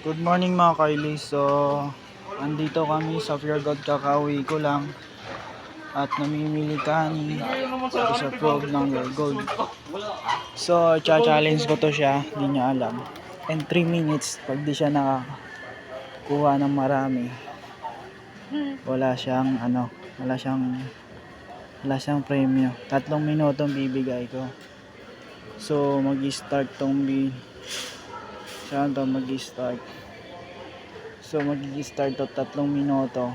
Good morning mga Kylie. So, andito kami sa Pure Gold, kakauwi ko lang at namimili kami sa Pure ng Pure Gold. So, challenge ko to siya, hindi niya alam. In 3 minutes, pag di siya nakakuha ng marami, wala siyang premyo. 3 minutong bibigay ko. So, mag-start tong mag-start. So mag-start to 3 minuto.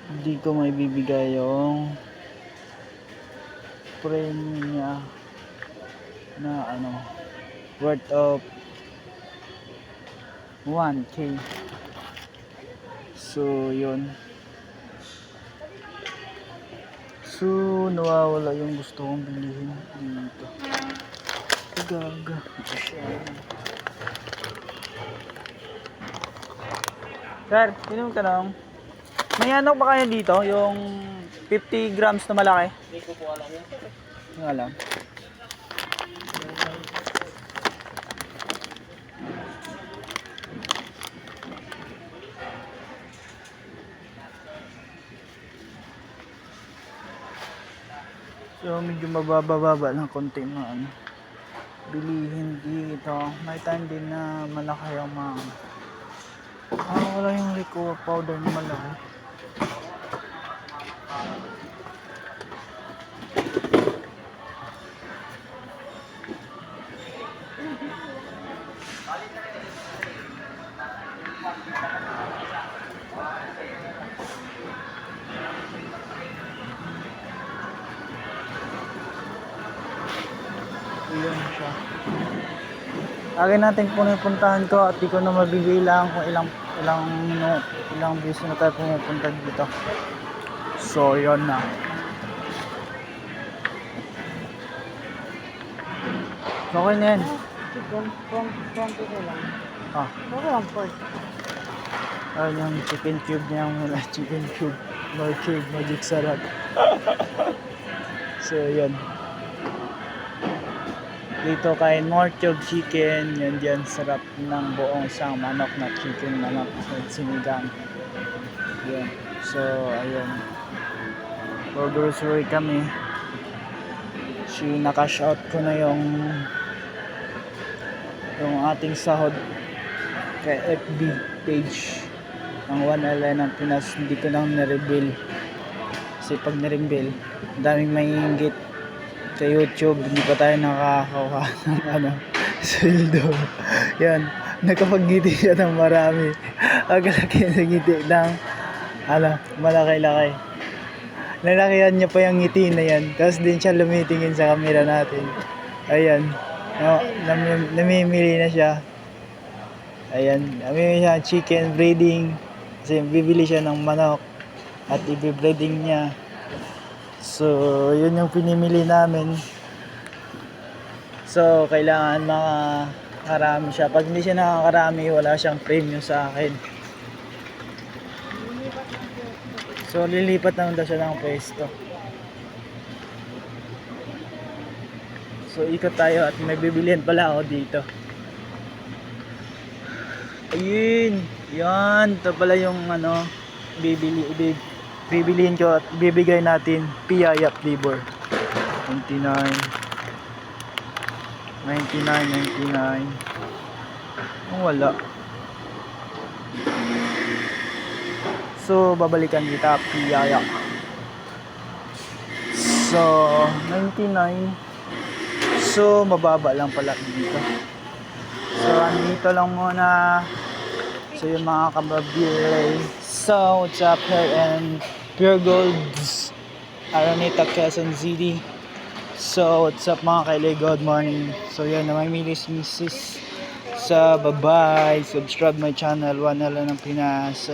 Hindi ko may bibigay yung premium niya na worth of 1K. So yun. So nawawala yung gusto kong bilhin dito. Gaga. Sir, pinom ka lang. May ano ba kayo dito? Yung 50 grams na malaki? Hindi ko po alam yan. Hindi alam. So medyo mababa ng konti na bilihin dito. May time din na malaki ang wala yung liquor powder na malaki. Ayan siya. Lagi natin pupuntahan ko at di ko na mabibilang kung ilang beses na tayo pumupunta dito. So yun na. Okay na yan. Chicken, from ko lang. Okay lang po. Ayun yung chicken cube niya, wala chicken cube. More cube, magic sarap. So yun. Dito kay more cube chicken, yun dyan sarap ng buong isang manok na chicken manok sa sinigang. Yun. So ayun. For grocery kami. Naka-cash out ko na yung ating sahod kay FB page ng 1LN ng Pinas. Hindi ko lang na-reveal kasi pag na-reveal daming maiinggit sa YouTube. Hindi pa tayo nakakakuha ng sweldo. Yan, nakapag-ngiti siya ng marami. Agalaki na ngiti ng malaki-laki. Lalakihan niya pa yung ngiti na yan. Tapos din siya lumitingin sa camera natin. Ayan. Namimili na siya. Ayan. Namimili siya chicken breeding. Kasi bibili siya ng manok. At i-breeding niya. So, yun yung pinimili namin. So, kailangan makakarami siya. Pag hindi siya nakakarami, wala siyang premium sa akin. So, lilipat naman daw siya ng pwesto. So, ikot tayo at may bibilihan pala ako dito. Ayun. Yan. Ito pala yung bibilihin ko at bibigay natin piyaya flavor. 99. Wala. So babalikan kita piyaya. So 99. So mababa lang pala dito. So andito lang muna. So yung mga kababili. So what's up here and Pure Golds Araneta, Quezon City. So what's up mga Kylie, good morning. So yan, namimili si Mrs. So bye bye, subscribe my channel 1LN ng Pinas.